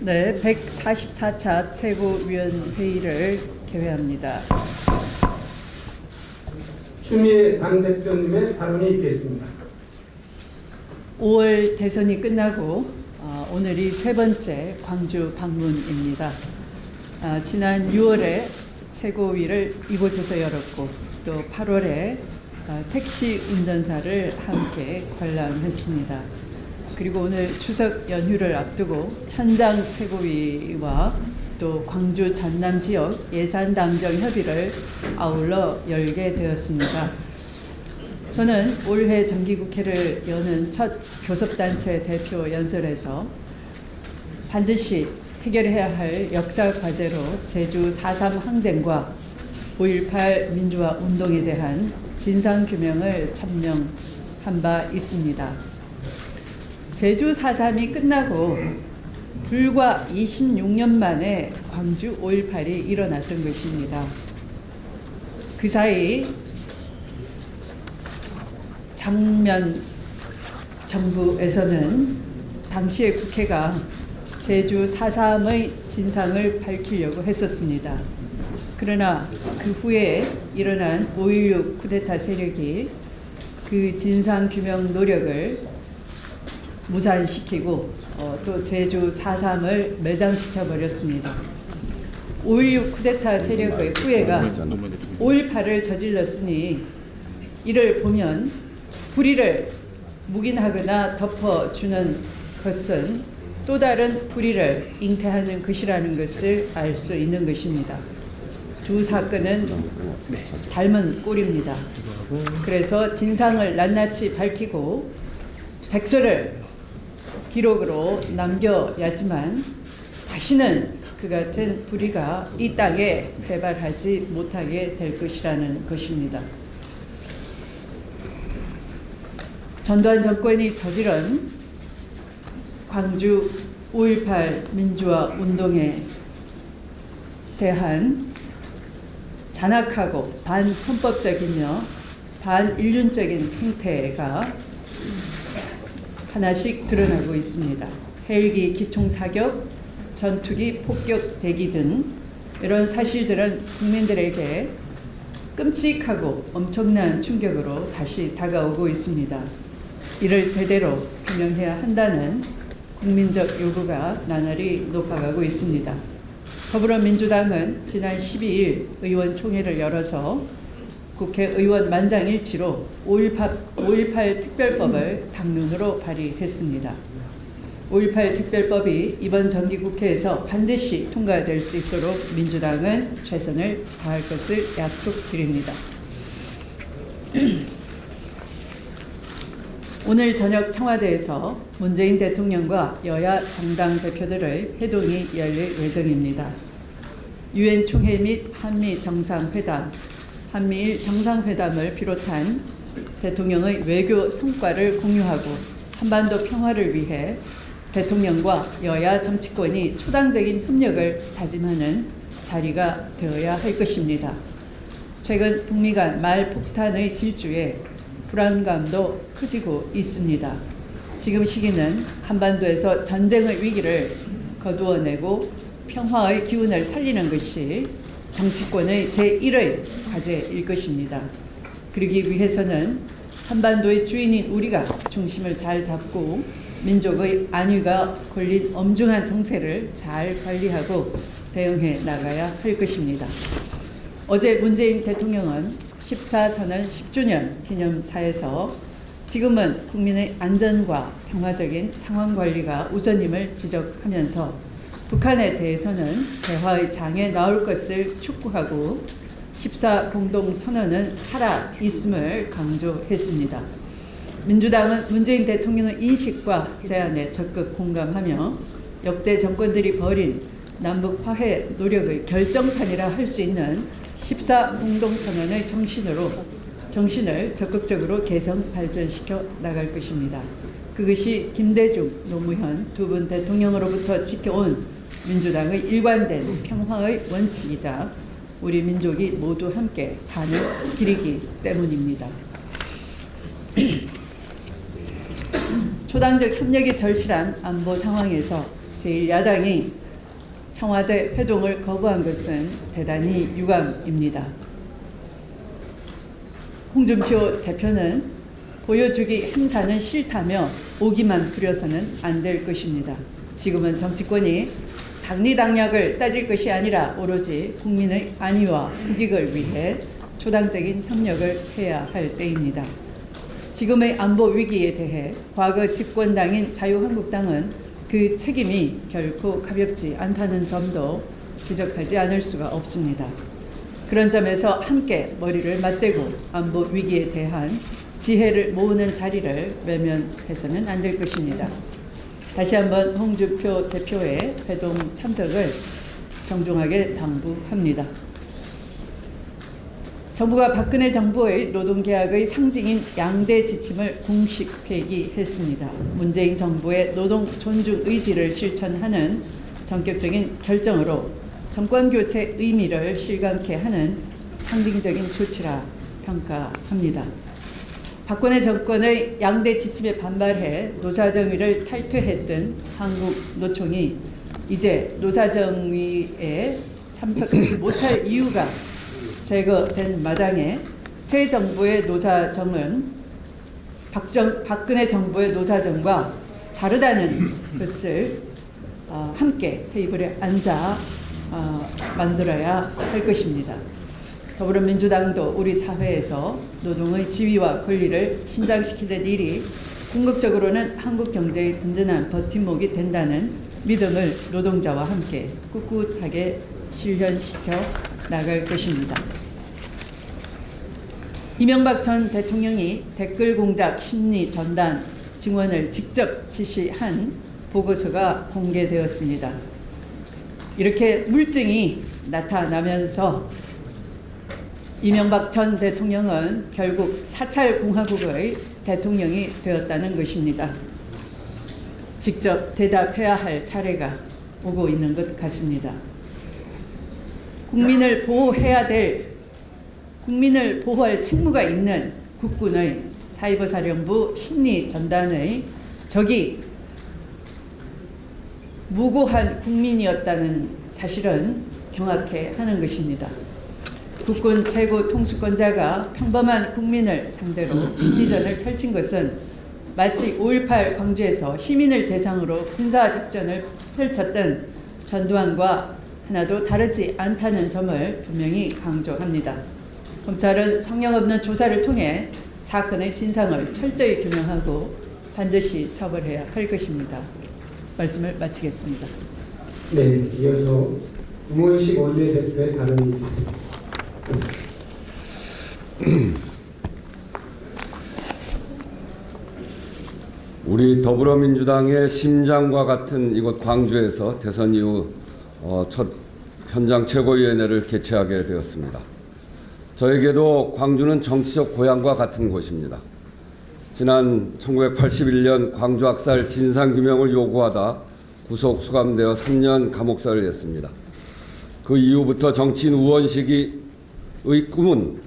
네, 144차 최고위원회의를 개회합니다. 추미애 당대표님의 발언이 있겠습니다. 5월 대선이 끝나고 오늘이 세 번째 광주 방문입니다. 지난 6월에 최고위를 이곳에서 열었고 또 8월에 택시 운전사를 함께 관람했습니다. 그리고 오늘 추석 연휴를 앞두고 현장 최고위와 또 광주 전남 지역 예산당정 협의를 아울러 열게 되었습니다. 저는 올해 정기국회를 여는 첫 교섭단체 대표 연설에서 반드시 해결해야 할 역사 과제로 제주 4.3 항쟁과 5.18 민주화 운동에 대한 진상규명을 천명한 바 있습니다. 제주 4.3이 끝나고 불과 26년 만에 광주 5.18이 일어났던 것입니다. 그 사이 장면 정부에서는 당시의 국회가 제주 4.3의 진상을 밝히려고 했었습니다. 그러나 그 후에 일어난 5.16 쿠데타 세력이 그 진상규명 노력을 무산시키고 또 제주 4.3을 매장시켜 버렸습니다. 5.16 쿠데타 세력의 후예가 5.18을 저질렀으니 이를 보면 불의를 묵인하거나 덮어주는 것은 또 다른 불의를 잉태하는 것이라는 것을 알 수 있는 것입니다. 두 사건은 닮은 꼴입니다. 그래서 진상을 낱낱이 밝히고 백서를 기록으로 남겨야지만 다시는 그 같은 불의가 이 땅에 재발하지 못하게 될 것이라는 것입니다. 전두환 정권이 저지른 광주 5.18 민주화 운동에 대한 잔악하고 반헌법적이며 반인륜적인 행태가 하나씩 드러나고 있습니다. 헬기 기총사격, 전투기 폭격 대기 등 이런 사실들은 국민들에게 끔찍하고 엄청난 충격으로 다시 다가오고 있습니다. 이를 제대로 규명해야 한다는 국민적 요구가 나날이 높아가고 있습니다. 더불어민주당은 지난 12일 의원총회를 열어서 국회의원 만장일치로 5.18 특별법을 당론으로 발의했습니다. 5.18 특별법이 이번 정기국회에서 반드시 통과될 수 있도록 민주당은 최선을 다할 것을 약속드립니다. 오늘 저녁 청와대에서 문재인 대통령과 여야 정당 대표들의 회동이 열릴 예정입니다. 유엔 총회 및 한미 정상회담, 한미일 정상회담을 비롯한 대통령의 외교 성과를 공유하고 한반도 평화를 위해 대통령과 여야 정치권이 초당적인 협력을 다짐하는 자리가 되어야 할 것입니다. 최근 북미 간 말폭탄의 질주에 불안감도 커지고 있습니다. 지금 시기는 한반도에서 전쟁의 위기를 거두어내고 평화의 기운을 살리는 것이 정치권의 제1의 과제일 것입니다. 그러기 위해서는 한반도의 주인인 우리가 중심을 잘 잡고 민족의 안위가 걸린 엄중한 정세를 잘 관리하고 대응해 나가야 할 것입니다. 어제 문재인 대통령은 14선언 10주년 기념사에서 지금은 국민의 안전과 평화적인 상황 관리가 우선임을 지적하면서 북한에 대해서는 대화의 장에 나올 것을 촉구하고 14 공동선언은 살아있음을 강조했습니다. 민주당은 문재인 대통령의 인식과 제안에 적극 공감하며 역대 정권들이 벌인 남북 화해 노력의 결정판이라 할 수 있는 14 공동선언의 정신을 적극적으로 개선 발전시켜 나갈 것입니다. 그것이 김대중, 노무현 두 분 대통령으로부터 지켜온 민주당의 일관된 평화의 원칙이자 우리 민족이 모두 함께 사는 길이기 때문입니다. 초당적 협력이 절실한 안보 상황에서 제1야당이 청와대 회동을 거부한 것은 대단히 유감입니다. 홍준표 대표는 보여주기 행사는 싫다며 오기만 부려서는 안 될 것입니다. 지금은 정치권이 당리당략을 따질 것이 아니라 오로지 국민의 안위와 국익을 위해 초당적인 협력을 해야 할 때입니다. 지금의 안보 위기에 대해 과거 집권당인 자유한국당은 그 책임이 결코 가볍지 않다는 점도 지적하지 않을 수가 없습니다. 그런 점에서 함께 머리를 맞대고 안보 위기에 대한 지혜를 모으는 자리를 외면해서는 안 될 것입니다. 다시 한번 홍준표 대표의 회동 참석을 정중하게 당부합니다. 정부가 박근혜 정부의 노동개혁의 상징인 양대 지침을 공식 폐기했습니다. 문재인 정부의 노동 존중 의지를 실천하는 전격적인 결정으로 정권교체 의미를 실감케 하는 상징적인 조치라 평가합니다. 박근혜 정권의 양대 지침에 반발해 노사정의를 탈퇴했던 한국노총이 이제 노사정의에 참석하지 못할 이유가 제거된 마당에 새 정부의 노사정은 박근혜 정부의 노사정과 다르다는 것을 함께 테이블에 앉아 만들어야 할 것입니다. 더불어민주당도 우리 사회에서 노동의 지위와 권리를 신장시키는 일이 궁극적으로는 한국 경제의 든든한 버팀목이 된다는 믿음을 노동자와 함께 꿋꿋하게 실현시켜 나갈 것입니다. 이명박 전 대통령이 댓글 공작 심리 전단 증언을 직접 지시한 보고서가 공개되었습니다. 이렇게 물증이 나타나면서 이명박 전 대통령은 결국 사찰 공화국의 대통령이 되었다는 것입니다. 직접 대답해야 할 차례가 오고 있는 것 같습니다. 국민을 보호해야 될, 국민을 보호할 책무가 있는 국군의 사이버사령부 심리전단의 적이 무고한 국민이었다는 사실은 경악해 하는 것입니다. 국군 최고 통수권자가 평범한 국민을 상대로 심리전을 펼친 것은 마치 5.18 광주에서 시민을 대상으로 군사작전을 펼쳤던 전두환과 하나도 다르지 않다는 점을 분명히 강조합니다. 검찰은 성역 없는 조사를 통해 사건의 진상을 철저히 규명하고 반드시 처벌해야 할 것입니다. 말씀을 마치겠습니다. 네, 이어서 김원식 원내대표의 발언이 있습니다. 우리 더불어민주당의 심장과 같은 이곳 광주에서 대선 이후 첫 현장 최고위원회를 개최하게 되었습니다. 저에게도 광주는 정치적 고향과 같은 곳입니다. 지난 1981년 광주 학살 진상규명을 요구하다 구속 수감되어 3년 감옥살이를 했습니다. 그 이후부터 정치인 우원식의 꿈은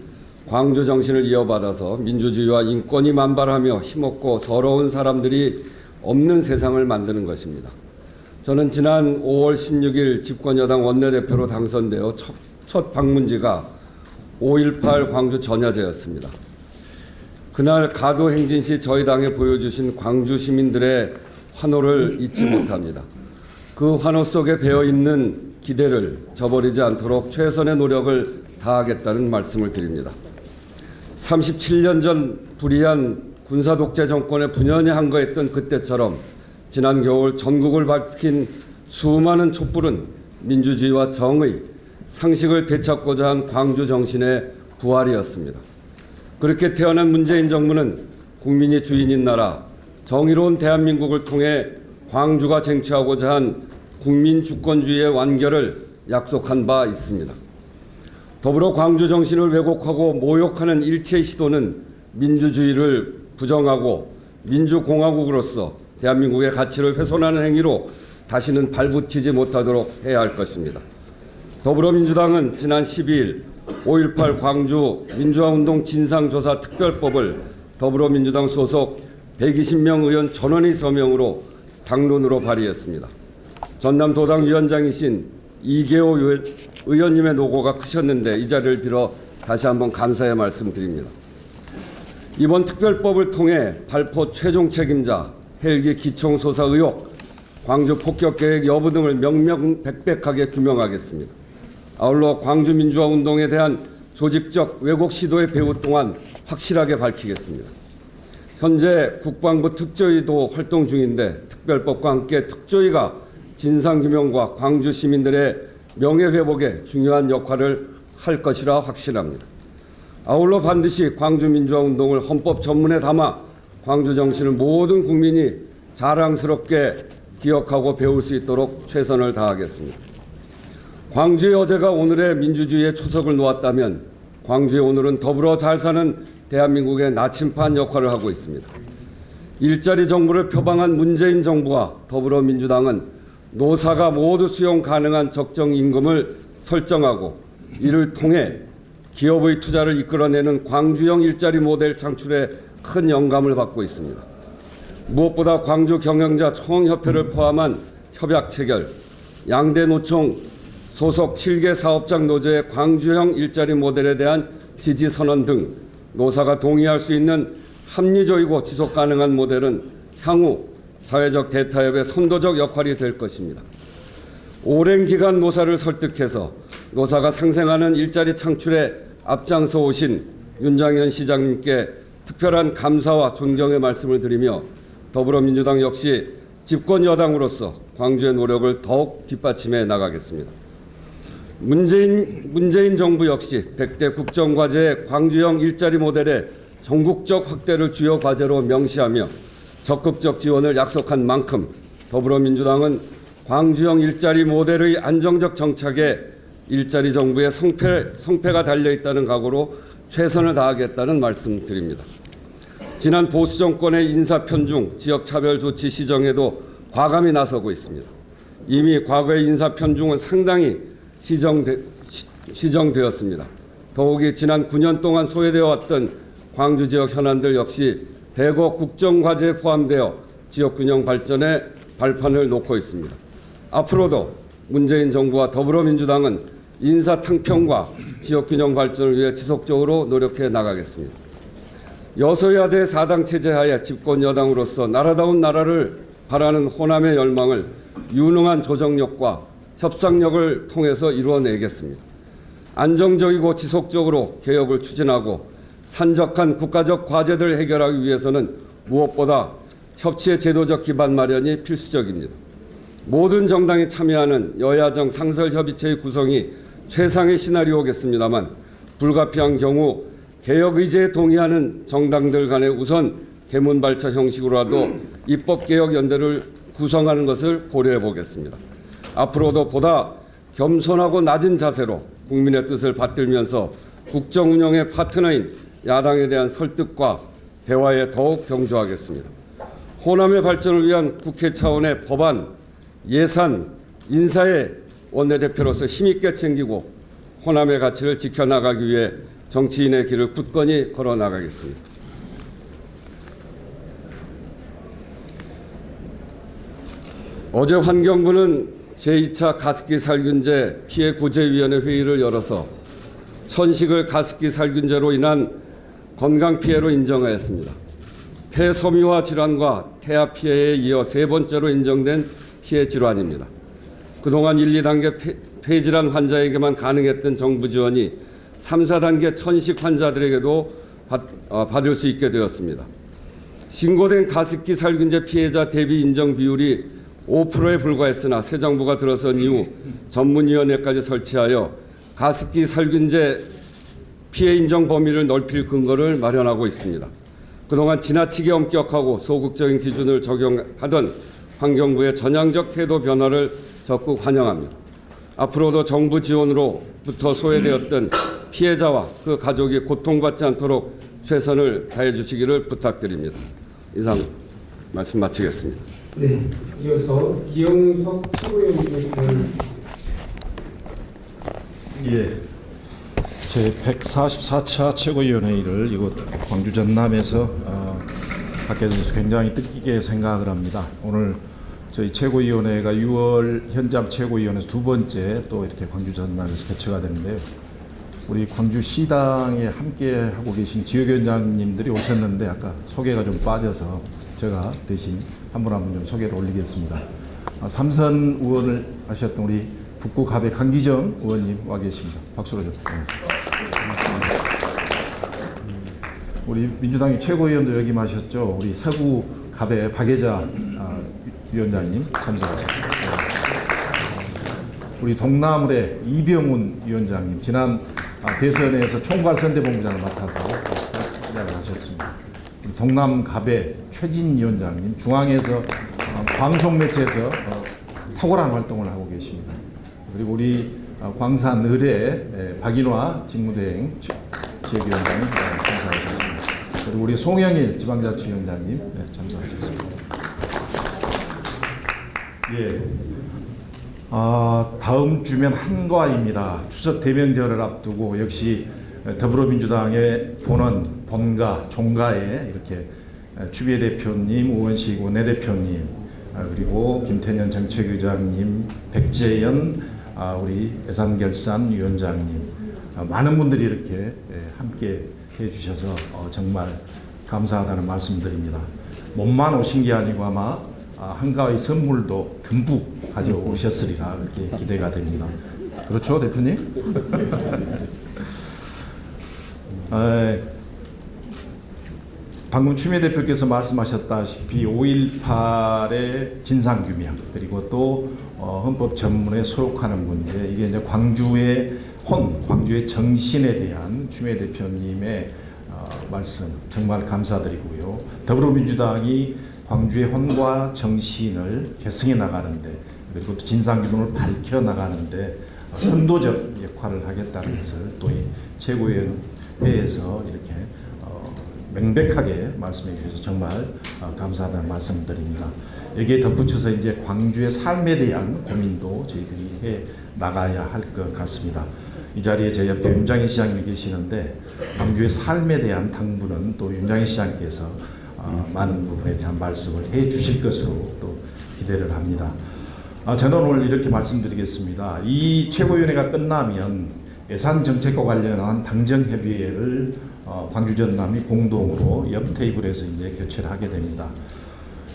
광주 정신을 이어받아서 민주주의와 인권이 만발하며 힘없고 서러운 사람들이 없는 세상을 만드는 것입니다. 저는 지난 5월 16일 집권여당 원내대표로 당선되어 첫 방문지가 5.18 광주 전야제였습니다. 그날 가도 행진 시 저희 당에 보여주신 광주 시민들의 환호를 잊지 못합니다. 그 환호 속에 배어있는 기대를 저버리지 않도록 최선의 노력을 다하겠다는 말씀을 드립니다. 37년 전 불의한 군사독재 정권에 분연히 항거했던 그때처럼 지난 겨울 전국을 밝힌 수많은 촛불은 민주주의와 정의, 상식을 되찾고자 한 광주 정신의 부활이었습니다. 그렇게 태어난 문재인 정부는 국민이 주인인 나라, 정의로운 대한민국을 통해 광주가 쟁취하고자 한 국민 주권주의의 완결을 약속한 바 있습니다. 더불어 광주 정신을 왜곡하고 모욕하는 일체의 시도는 민주주의를 부정하고 민주공화국으로서 대한민국의 가치를 훼손하는 행위로 다시는 발붙이지 못하도록 해야 할 것입니다. 더불어민주당은 지난 12일 5.18 광주 민주화운동 진상조사 특별법을 더불어민주당 소속 120명 의원 전원의 서명으로 당론으로 발의했습니다. 전남도당위원장이신 이계호 의원님의 노고가 크셨는데 이 자리를 빌어 다시 한번 감사의 말씀드립니다. 이번 특별법을 통해 발포 최종 책임자, 헬기 기총소사 의혹, 광주 폭격계획 여부 등을 명명백백하게 규명하겠습니다. 아울러 광주 민주화 운동에 대한 조직적 왜곡 시도의 배후 또한 확실하게 밝히겠습니다. 현재 국방부 특조위도 활동 중인데 특별법과 함께 특조위가 진상규명과 광주 시민들의 명예회복에 중요한 역할을 할 것이라 확신합니다. 아울러 반드시 광주 민주화 운동을 헌법 전문에 담아 광주 정신을 모든 국민이 자랑스럽게 기억하고 배울 수 있도록 최선을 다하겠습니다. 광주의 어제가 오늘의 민주주의의 초석을 놓았다면 광주의 오늘은 더불어 잘 사는 대한민국의 나침반 역할을 하고 있습니다. 일자리 정부를 표방한 문재인 정부와 더불어민주당은 노사가 모두 수용 가능한 적정 임금을 설정하고 이를 통해 기업의 투자를 이끌어내는 광주형 일자리 모델 창출에 큰 영감을 받고 있습니다. 무엇보다 광주 경영자 총협회를 포함한 협약 체결, 양대 노총 소속 7개 사업장 노조의 광주형 일자리 모델에 대한 지지 선언 등 노사가 동의할 수 있는 합리적이고 지속 가능한 모델은 향후 사회적 대타협의 선도적 역할이 될 것입니다. 오랜 기간 노사를 설득해서 노사가 상생하는 일자리 창출에 앞장서 오신 윤장현 시장님께 특별한 감사와 존경의 말씀을 드리며 더불어민주당 역시 집권 여당으로서 광주의 노력을 더욱 뒷받침해 나가겠습니다. 문재인 정부 역시 100대 국정과제의 광주형 일자리 모델의 전국적 확대를 주요 과제로 명시하며 적극적 지원을 약속한 만큼 더불어민주당은 광주형 일자리 모델의 안정적 정착에 일자리 정부의 성패가 달려있다는 각오로 최선을 다하겠다는 말씀드립니다. 지난 보수 정권의 인사 편중, 지역 차별 조치 시정에도 과감히 나서고 있습니다. 이미 과거의 인사 편중은 상당히 시정되었습니다. 더욱이 지난 9년 동안 소외되어 왔던 광주 지역 현안들 역시 대거 국정과제에 포함되어 지역균형 발전에 발판을 놓고 있습니다. 앞으로도 문재인 정부와 더불어민주당은 인사탕평과 지역균형 발전을 위해 지속적으로 노력해 나가겠습니다. 여소야대 4당 체제 하에 집권 여당으로서 나라다운 나라를 바라는 호남의 열망을 유능한 조정력과 협상력을 통해서 이루어내겠습니다. 안정적이고 지속적으로 개혁을 추진하고 산적한 국가적 과제들을 해결하기 위해서는 무엇보다 협치의 제도적 기반 마련이 필수적입니다. 모든 정당이 참여하는 여야정 상설협의체의 구성이 최상의 시나리오겠습니다만 불가피한 경우 개혁 의제에 동의하는 정당들 간에 우선 개문발차 형식으로라도 입법개혁연대를 구성하는 것을 고려해 보겠습니다. 앞으로도 보다 겸손하고 낮은 자세로 국민의 뜻을 받들면서 국정 운영의 파트너인 야당에 대한 설득과 대화에 더욱 경주하겠습니다. 호남의 발전을 위한 국회 차원의 법안, 예산, 인사의 원내대표로서 힘있게 챙기고 호남의 가치를 지켜나가기 위해 정치인의 길을 굳건히 걸어나가겠습니다. 어제 환경부는 제2차 가습기 살균제 피해 구제위원회 회의를 열어서 천식을 가습기 살균제로 인한 건강 피해로 인정하였습니다. 폐섬유화 질환과 태아 피해에 이어 세 번째로 인정된 피해 질환입니다. 그동안 1, 2단계 폐질환 환자에게만 가능했던 정부 지원이 3, 4단계 천식 환자들에게도 받을 수 있게 되었습니다. 신고된 가습기 살균제 피해자 대비 인정 비율이 5%에 불과했으나 새 정부가 들어선 이후 전문위원회까지 설치하여 가습기 살균제 피해 인정 범위를 넓힐 근거를 마련하고 있습니다. 그동안 지나치게 엄격하고 소극적인 기준을 적용하던 환경부의 전향적 태도 변화를 적극 환영합니다. 앞으로도 정부 지원으로부터 소외되었던 피해자와 그 가족이 고통받지 않도록 최선을 다해 주시기를 부탁드립니다. 이상 말씀 마치겠습니다. 네, 이어서 이영석 최고위원님께서는 예, 제 144차 최고위원회의를 이곳 광주 전남에서 밖에서 굉장히 뜻깊게 생각을 합니다. 오늘 저희 최고위원회가 6월 현장 최고위원회에서 두 번째 또 이렇게 광주 전남에서 개최가 되는데요. 우리 광주시당에 함께 하고 계신 지역위원장님들이 오셨는데 아까 소개가 좀 빠져서 제가 대신 한 분 한 분 좀 소개를 올리겠습니다. 삼선 의원을 하셨던 우리 북구 갑의 강기정 의원님 와 계십니다. 박수로 좀. 우리 민주당의 최고위원도 역임하셨죠. 우리 서구 갑의 박예자 위원장님 참석하셨습니다. 우리 동나물의 이병훈 위원장님 지난 대선에서 총괄선대본부장을 맡아서 활약을 하셨습니다. 우리 동남갑의 최진 위원장님 중앙에서 방송매체에서 탁월한 활동을 하고 계십니다. 그리고 우리 광산 을의 박인화 직무대행 지역위원장님 참석하셨습니다. 그리고 우리 송영일 지방자치위원장님 참석하셨습니다. 예. 다음 주면 한가위입니다. 추석 대명절을 앞두고 역시 더불어민주당의 본가, 종가에 이렇게 추미애 대표님, 우원식 원내대표님, 그리고 김태년 정책위원장님, 백재현 우리 예산결산위원장님, 많은 분들이 이렇게 함께 해주셔서 정말 감사하다는 말씀드립니다. 몸만 오신 게 아니고 아마 한가위 선물도 듬뿍 가져오셨으리라 이렇게 기대가 됩니다. 그렇죠, 대표님? 방금 추미애 대표께서 말씀하셨다시피 5.18의 진상규명 그리고 또 헌법 전문에 소속하는 문제 이게 이제 광주의 광주의 정신에 대한 추미애 대표님의 말씀 정말 감사드리고요. 더불어민주당이 광주의 혼과 정신을 계승해 나가는데 그리고 또 진상규명을 밝혀 나가는데 선도적 역할을 하겠다는 것을 또 이 최고위원회에서 이렇게 명백하게 말씀해 주셔서 정말 감사하다는 말씀드립니다. 여기에 덧붙여서 이제 광주의 삶에 대한 고민도 저희들이 해 나가야 할 것 같습니다. 이 자리에 제 옆에 윤장희 시장님이 계시는데 광주의 삶에 대한 당부는 또 윤장희 시장께서 많은 부분에 대한 말씀을 해 주실 것으로 또 기대를 합니다. 저는 오늘 이렇게 말씀드리겠습니다. 이 최고위원회가 끝나면 예산정책과 관련한 당정협의회를 광주 전남이 공동으로 옆 테이블에서 이제 개최를 하게 됩니다.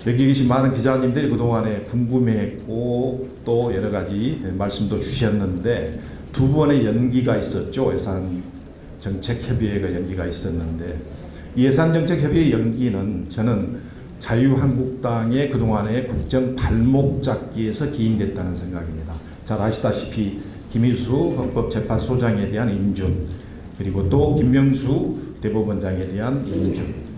여기 계신 많은 기자님들이 그동안에 궁금해했고 또 여러 가지 말씀도 주셨는데 두 번의 연기가 있었죠. 예산정책협의회가 연기가 있었는데 이 예산정책협의회 연기는 저는 자유한국당의 그동안의 국정 발목 잡기에서 기인됐다는 생각입니다. 잘 아시다시피 김일수 헌법재판소장에 대한 인준 그리고 또 김명수 대법원장에 대한 인준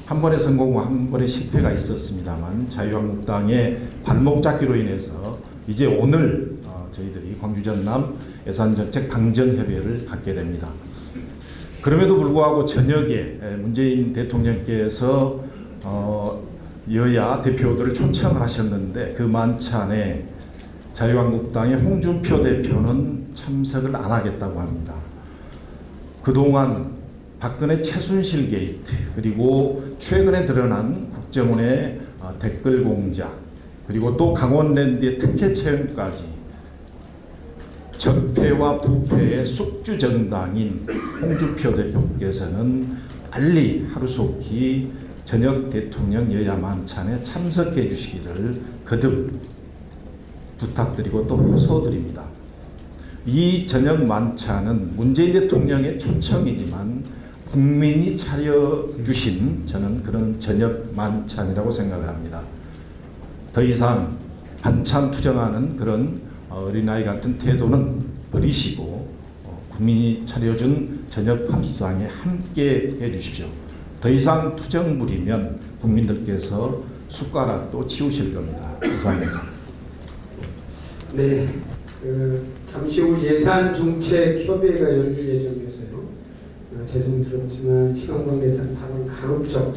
한 번의 성공과 한 번의 실패가 있었습니다만 자유한국당의 발목 잡기로 인해서 이제 오늘 저희들이 광주 전남 예산정책 당정협의회를 갖게 됩니다. 그럼에도 불구하고 저녁에 문재인 대통령께서 여야 대표들을 초청을 하셨는데 그 만찬에 자유한국당의 홍준표 대표는 참석을 안 하겠다고 합니다. 그동안 박근혜 최순실 게이트 그리고 최근에 드러난 국정원의 댓글 공작 그리고 또 강원랜드의 특혜 채용까지 적폐와 부패의 숙주정당인 홍준표 대표께서는 빨리 하루속히 저녁 대통령 여야 만찬에 참석해 주시기를 거듭 부탁드리고 또 호소드립니다. 이 저녁 만찬은 문재인 대통령의 초청이지만 국민이 차려주신 저는 그런 저녁 만찬이라고 생각을 합니다. 더 이상 반찬 투정하는 그런 어린아이 같은 태도는 버리시고 국민이 차려준 저녁 밥상에 함께 해주십시오. 더 이상 투정 부리면 국민들께서 숟가락도 치우실 겁니다. 이상입니다. 네, 잠시 후 예산정책협의회가 열릴 예정이어서요. 죄송스럽지만 시간 관계상 발언 가급적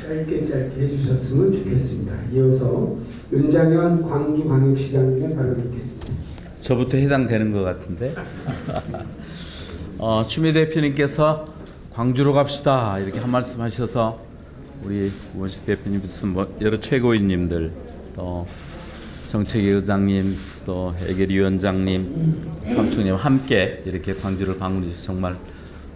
짧게 해주셨으면 좋겠습니다. 이어서 윤장현 광주광역시장님의 발언을 듣겠습니다. 저부터 해당되는 것 같은데 추미애 대표님께서 광주로 갑시다 이렇게 한 말씀 하셔서 우리 우원식 대표님 비슷한 여러 최고위님들 또 정책위 의장님 또 예결위원장님 삼총님 함께 이렇게 광주를 방문해 주셔서 정말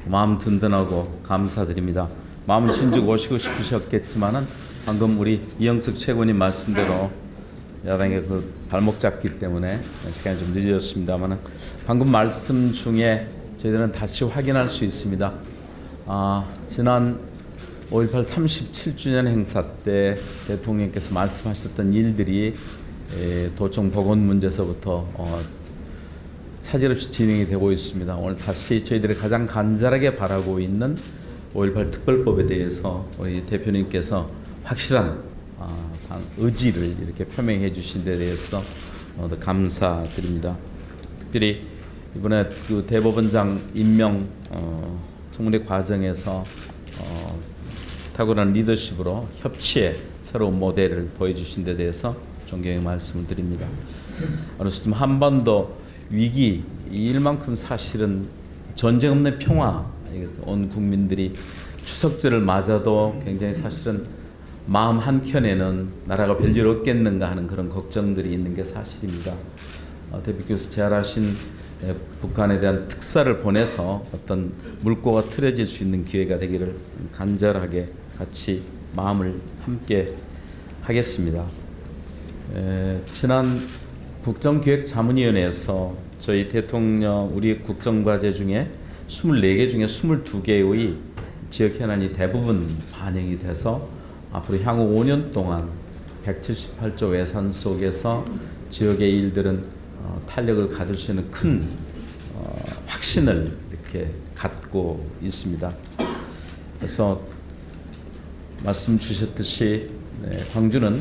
마음 든든하고 감사드립니다. 마음은 신주고 오시고 싶으셨겠지만은 방금 우리 이영석 최고님 말씀대로 야당에 그 발목 잡기 때문에 시간이 좀 늦어졌습니다만은 방금 말씀 중에 저희들은 다시 확인할 수 있습니다. 지난 5.18 37주년 행사 때 대통령께서 말씀하셨던 일들이 도청 복원 문제에서부터 차질 없이 진행이 되고 있습니다. 오늘 다시 저희들이 가장 간절하게 바라고 있는 5.18 특별법에 대해서 우리 대표님께서 확실한 의지를 이렇게 표명해 주신 데 대해서 더 감사드립니다. 특별히 이번에 그 대법원장 임명 청문회 과정에서 탁월한 리더십으로 협치의 새로운 모델을 보여주신 데 대해서 존경의 말씀을 드립니다. 어느덧 한반도 위기 이 일만큼 사실은 전쟁 없는 평화, 온 국민들이 추석절을 맞아도 굉장히 사실은 마음 한켠에는 나라가 별일 없겠는가 하는 그런 걱정들이 있는 게 사실입니다. 대표께서 제안하신 북한에 대한 특사를 보내서 어떤 물꼬가 틀어질 수 있는 기회가 되기를 간절하게 같이 마음을 함께 하겠습니다. 지난 국정기획자문위원회에서 저희 대통령 우리 국정과제 중에 24개 중에 22개의 지역 현안이 대부분 반영이 돼서 앞으로 향후 5년 동안 178조 예산 속에서 지역의 일들은 탄력을 가질 수 있는 큰 확신을 이렇게 갖고 있습니다. 그래서 말씀 주셨듯이 광주는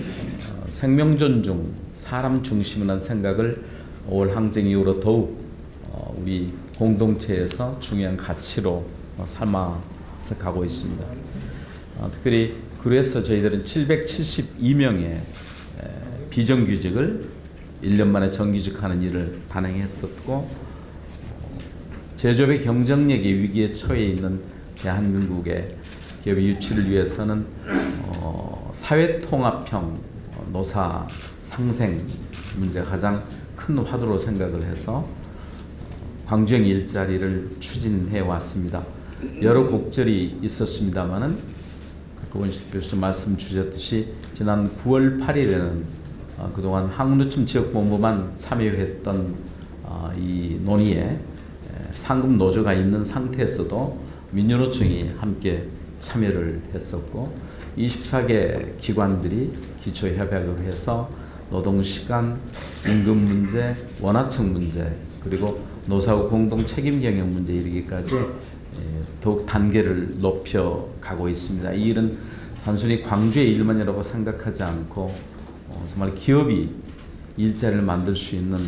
생명 존중, 사람 중심이라는 생각을 5월 항쟁 이후로 더욱 우리 공동체에서 중요한 가치로 삼아서 가고 있습니다. 특별히 그래서 저희들은 772명의 비정규직을 1년 만에 정규직하는 일을 단행했었고 제조업의 경쟁력의 위기에 처해 있는 대한민국의 기업의 유치를 위해서는 사회통합형 노사 상생 문제가 가장 큰 화두로 생각을 해서 광주형 일자리를 추진해 왔습니다. 여러 곡절이 있었습니다만은 원식 교수님 말씀 주셨듯이 지난 9월 8일에는 그동안 항노점 지역본부만 참여했던 이 논의에 상급 노조가 있는 상태에서도 민주노총이 함께 참여를 했었고 24개 기관들이 기초협약을 해서 노동시간, 임금 문제, 원하청 문제 그리고 노사후 공동 책임 경영 문제 이르기까지 더욱 단계를 높여가고 있습니다. 이 일은 단순히 광주의 일만이라고 생각하지 않고 정말 기업이 일자리를 만들 수 있는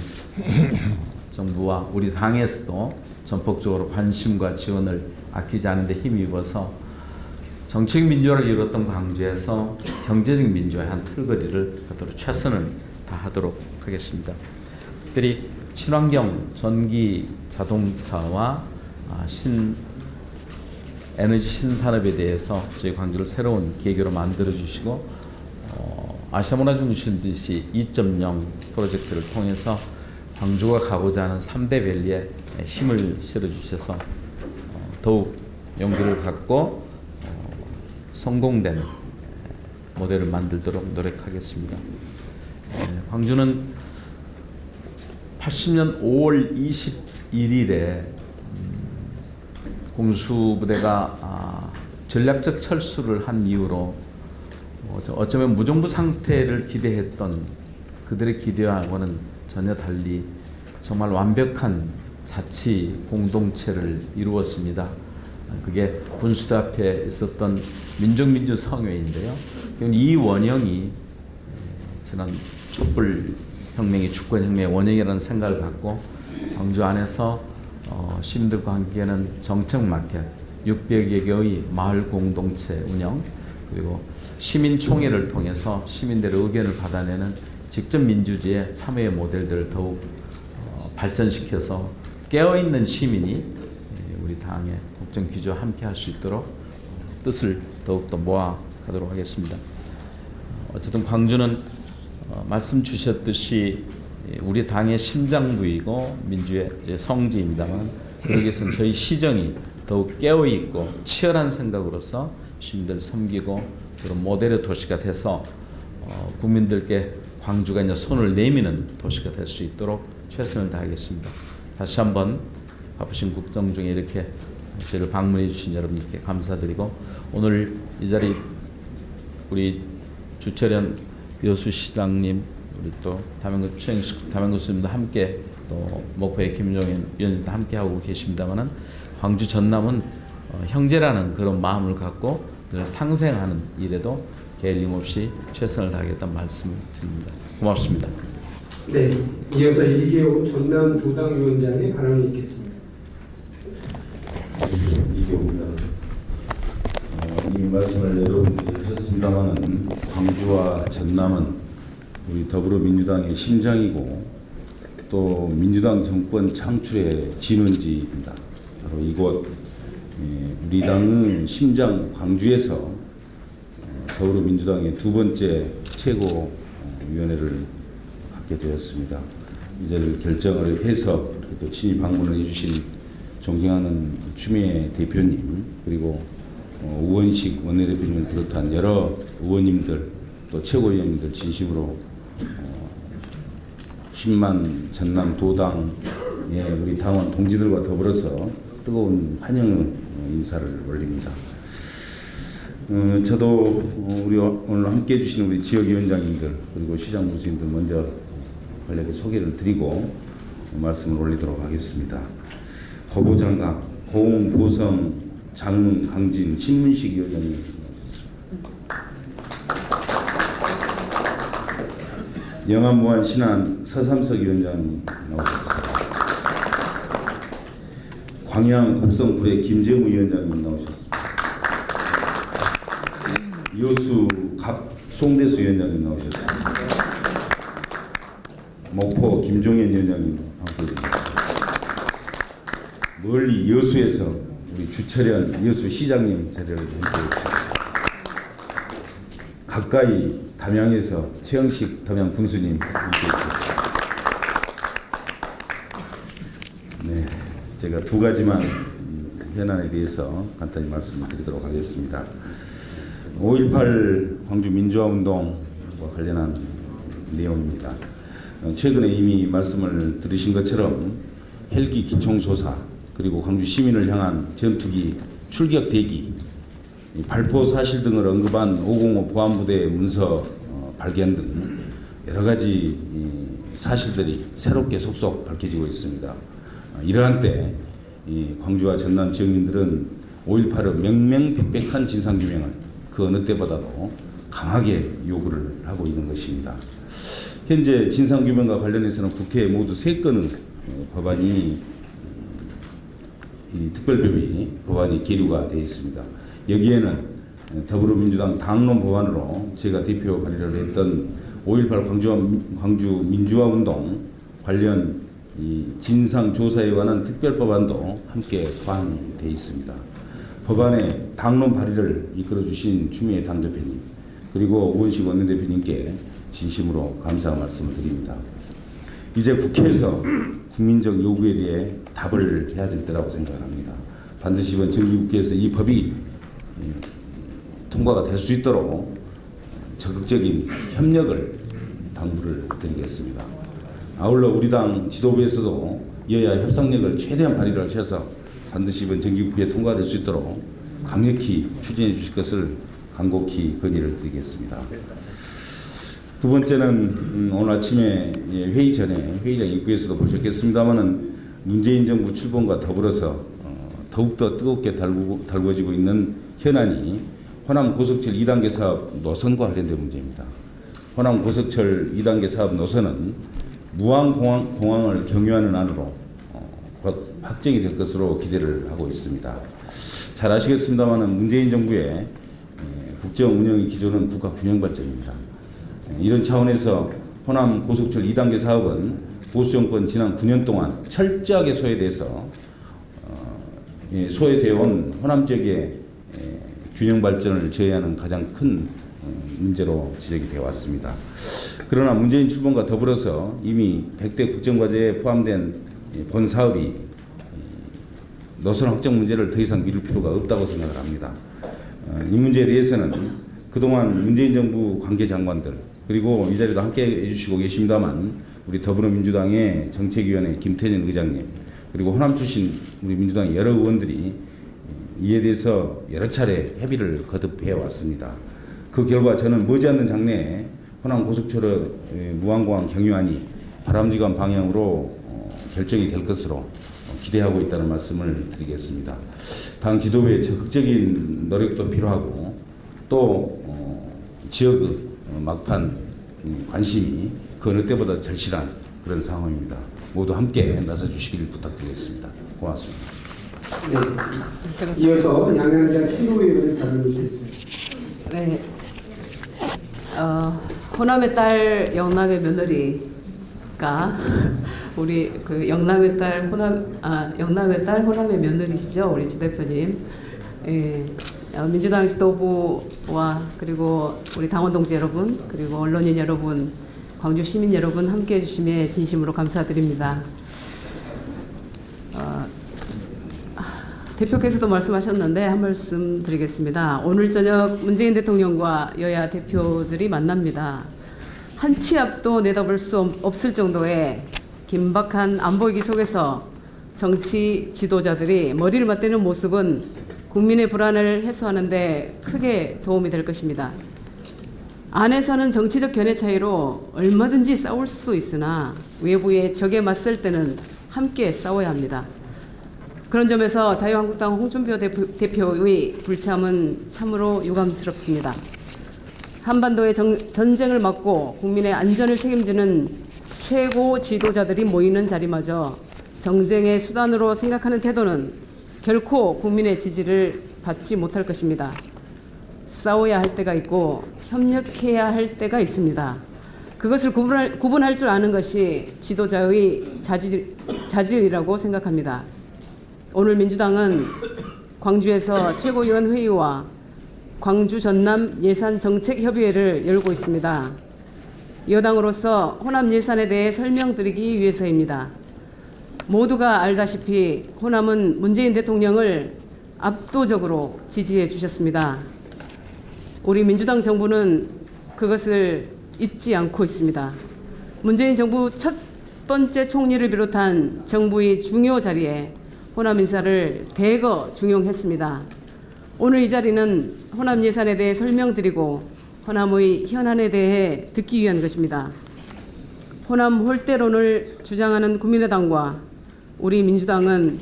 정부와 우리 당에서도 전폭적으로 관심과 지원을 아끼지 않은 데 힘입어서 정치적 민주화를 이뤘던 광주에서 경제적 민주화의 한 틀거리를 갖도록 최선을 다하도록 하겠습니다. 특별히 친환경 전기 자동차와 에너지 신산업에 대해서 저희 광주를 새로운 계기로 만들어 주시고 아시아문화중심도시 2.0 프로젝트를 통해서 광주가 가고자 하는 3대 밸리에 힘을 실어 주셔서 더욱 용기를 갖고 성공된 모델을 만들도록 노력하겠습니다. 광주는 80년 5월 21일에 공수부대가 전략적 철수를 한 이후로 어쩌면 무정부 상태를 기대했던 그들의 기대와는 전혀 달리 정말 완벽한 자치 공동체를 이루었습니다. 그게 군수대 앞에 있었던 민족민주성회인데요. 이 원형이 지난 촛불혁명이 주권혁명의 원형이라는 생각을 갖고 광주 안에서 시민들과 함께하는 정책마켓, 600여 개의 마을 공동체 운영, 그리고 시민총회를 통해서 시민들의 의견을 받아내는 직접 민주주의의 참여의 모델들을 더욱 발전시켜서 깨어있는 시민이 우리 당의 국정 기조와 함께 할 수 있도록 뜻을 더욱더 모아 하도록 하겠습니다. 어쨌든 광주는 말씀 주셨듯이 우리 당의 심장부이고 민주의 이제 성지입니다만, 여기에서는 저희 시정이 더욱 깨어있고 치열한 생각으로서 시민들 섬기고 그런 모델의 도시가 돼서 국민들께 광주가 이제 손을 내미는 도시가 될 수 있도록 최선을 다하겠습니다. 다시 한번 바쁘신 국정 중에 이렇게 저희를 방문해 주신 여러분들께 감사드리고, 오늘 이 자리 우리 주철현 여수시장님, 우리 또 담양교수님도 함께, 또 목포의 김종인 위원님도 함께 하고 계십니다만은, 광주 전남은 형제라는 그런 마음을 갖고 늘 상생하는 일에도 게을림 없이 최선을 다하겠다는 말씀을 드립니다. 고맙습니다. 네, 이어서 이계호 전남 도당위원장의 발언이 있겠습니다. 이경입니다. 이미 말씀을 여러분들이 하셨습니다만은, 광주와 전남은 우리 더불어민주당의 심장이고 또 민주당 정권 창출의 진원지입니다. 바로 이곳 우리 당은 심장 광주에서 더불어민주당의 두 번째 최고위원회를 갖게 되었습니다. 이제를 결정을 해서 또 친히 방문을 해주신 존경하는 추미애 대표님, 그리고 우원식 원내대표님을 비롯한 여러 의원님들, 또 최고위원님들 진심으로 10만 전남 도당의 우리 당원 동지들과 더불어서 뜨거운 환영 인사를 올립니다. 저도 우리 오늘 함께해 주신 우리 지역위원장님들, 그리고 시장 교수님들 먼저 간략히 소개를 드리고 말씀을 올리도록 하겠습니다. 거보장각, 고흥, 보성, 장흥, 강진, 신문식 위원장님 영암, 무안, 신안, 서삼석 위원장님 나오셨습니다. 광양, 곡성, 구례 김재무 위원장님 나오셨습니다. 여수, 갑, 송대수 위원장님 나오셨습니다. 목포 김종현 위원장님 함께해주셨습니다. 멀리 여수에서 우리 주철현 여수 시장님 자리를 함께해주셨습니다. 가까이 담양에서 최영식 담양 군수님 함께해주셨습니다. 네, 제가 두 가지만 현안에 대해서 간단히 말씀을 드리도록 하겠습니다. 5.18 광주 민주화운동과 관련한 내용입니다. 최근에 이미 말씀을 들으신 것처럼 헬기 기총소사, 그리고 광주 시민을 향한 전투기 출격 대기, 발포 사실 등을 언급한 505 보안부대의 문서 발견 등 여러 가지 사실들이 새롭게 속속 밝혀지고 있습니다. 이러한 때 광주와 전남 지역민들은 5.18의 명명백백한 진상규명을 그 어느 때보다도 강하게 요구를 하고 있는 것입니다. 현재 진상규명과 관련해서는 국회에 모두 3건의 법안이 특별법이 법안이 계류가 되어 있습니다. 여기에는 더불어민주당 당론 법안으로 제가 대표 발의를 했던 5.18 광주 민주화운동 관련 진상조사에 관한 특별법안도 함께 포함되어 있습니다. 법안의 당론 발의를 이끌어주신 추미애 당대표님, 그리고 우원식 원내대표님께 진심으로 감사의 말씀을 드립니다. 이제 국회에서 국민적 요구에 대해 답을 해야 될 때라고 생각합니다. 반드시 이번 정기국회에서 이 법이 통과가 될 수 있도록 적극적인 협력을 당부를 드리겠습니다. 아울러 우리 당 지도부에서도 여야 협상력을 최대한 발휘를 하셔서 반드시 이번 정기국회에 통과될 수 있도록 강력히 추진해 주실 것을 간곡히 건의를 드리겠습니다. 두 번째는 오늘 아침에 회의 전에 회의장 입구에서도 보셨겠습니다마는 문재인 정부 출범과 더불어서 더욱더 뜨겁게 달구어지고 있는 현안이 호남 고속철 2단계 사업 노선과 관련된 문제입니다. 호남 고속철 2단계 사업 노선은 무안공항을 경유하는 안으로 곧 확정이 될 것으로 기대를 하고 있습니다. 잘 아시겠습니다만 문재인 정부의 국정 운영의 기조는 국가 균형 발전입니다. 이런 차원에서 호남 고속철 2단계 사업은 보수 정권 지난 9년 동안 철저하게 소외되어 온 호남 지역의 균형 발전을 저해하는 가장 큰 문제로 지적이 되어 왔습니다. 그러나 문재인 출범과 더불어서 이미 100대 국정과제에 포함된 본 사업이 노선 확정 문제를 더 이상 미룰 필요가 없다고 생각을 합니다. 이 문제에 대해서는 그동안 문재인 정부 관계장관들 그리고 이 자리도 함께 해주시고 계십니다만 우리 더불어민주당의 정책위원회 김태년 의장님 그리고 호남 출신 우리 민주당 여러 의원들이 이에 대해서 여러 차례 협의를 거듭해 왔습니다. 그 결과 저는 머지않는 장래에 호남 고속철도 무한공항 경유안이 바람직한 방향으로 결정이 될 것으로 기대하고 있다는 말씀을 드리겠습니다. 당 지도부의 적극적인 노력도 필요하고 또 지역의 막판 관심이 그 어느 때보다 절실한 그런 상황입니다. 모두 함께 나서 주시길 부탁드리겠습니다. 고맙습니다. 네. 이어서 양양자 최고위원을 발언하겠습니다. 네. 호남의 딸 영남의 며느리가 우리 그 영남의 딸 호남의 며느리시죠, 우리 주 대표님. 예. 민주당 지도부와 그리고 우리 당원 동지 여러분 그리고 언론인 여러분 광주 시민 여러분 함께해 주심에 진심으로 감사드립니다. 대표께서도 말씀하셨는데 한 말씀 드리겠습니다. 오늘 저녁 문재인 대통령과 여야 대표들이 만납니다. 한 치 앞도 내다볼 수 없을 정도의 긴박한 안보 위기 속에서 정치 지도자들이 머리를 맞대는 모습은 국민의 불안을 해소하는 데 크게 도움이 될 것입니다. 안에서는 정치적 견해 차이로 얼마든지 싸울 수 있으나 외부의 적에 맞설 때는 함께 싸워야 합니다. 그런 점에서 자유한국당 홍준표 대표의 불참은 참으로 유감스럽습니다. 한반도의 전쟁을 막고 국민의 안전을 책임지는 최고 지도자들이 모이는 자리마저 정쟁의 수단으로 생각하는 태도는 결코 국민의 지지를 받지 못할 것입니다. 싸워야 할 때가 있고 협력해야 할 때가 있습니다. 그것을 구분할 줄 아는 것이 지도자의 자질이라고 생각합니다. 오늘 민주당은 광주에서 최고위원 회의와 광주 전남 예산 정책 협의회를 열고 있습니다. 여당으로서 호남 예산에 대해 설명드리기 위해서입니다. 모두가 알다시피 호남은 문재인 대통령을 압도적으로 지지해 주셨습니다. 우리 민주당 정부는 그것을 잊지 않고 있습니다. 문재인 정부 첫 번째 총리를 비롯한 정부의 중요 자리에 호남 인사를 대거 중용했습니다. 오늘 이 자리는 호남 예산에 대해 설명드리고 호남의 현안에 대해 듣기 위한 것입니다. 호남 홀대론을 주장하는 국민의당과 우리 민주당은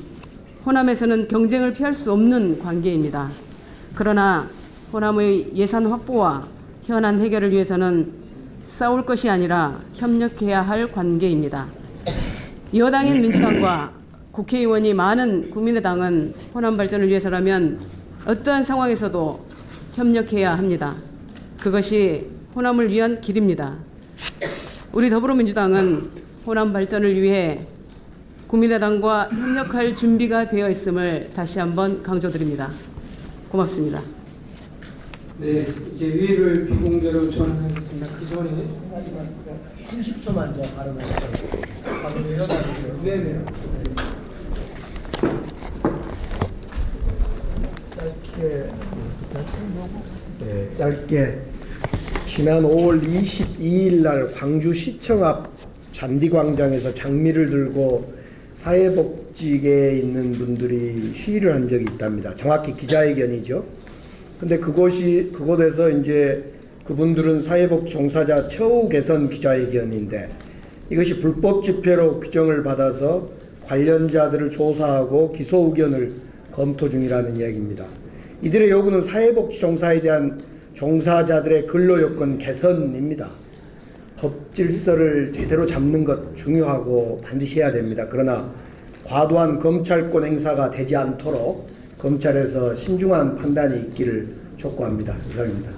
호남에서는 경쟁을 피할 수 없는 관계입니다. 그러나 호남의 예산 확보와 현안 해결을 위해서는 싸울 것이 아니라 협력해야 할 관계입니다. 여당인 민주당과 국회의원이 많은 국민의당은 호남 발전을 위해서라면 어떠한 상황에서도 협력해야 합니다. 그것이 호남을 위한 길입니다. 우리 더불어민주당은 호남 발전을 위해 국민의당과 협력할 준비가 되어 있음을 다시 한번 강조드립니다. 고맙습니다. 네, 이제 위를 비공개로 전환하겠습니다. 그 전에 30초만 더 발언하시죠. 광주 여당이요. 네네. 짧게 지난 5월 22일 날 광주시청 앞 잔디광장에서 장미를 들고 사회복지계에 있는 분들이 시위를 한 적이 있답니다. 정확히 기자회견이죠. 근데 그곳에서 이제 그분들은 사회복지 종사자 처우 개선 기자회견인데 이것이 불법 집회로 규정을 받아서 관련자들을 조사하고 기소 의견을 검토 중이라는 이야기입니다. 이들의 요구는 사회복지 종사에 대한 종사자들의 근로요건 개선입니다. 법 질서를 제대로 잡는 것 중요하고 반드시 해야 됩니다. 그러나 과도한 검찰권 행사가 되지 않도록 검찰에서 신중한 판단이 있기를 촉구합니다. 이상입니다.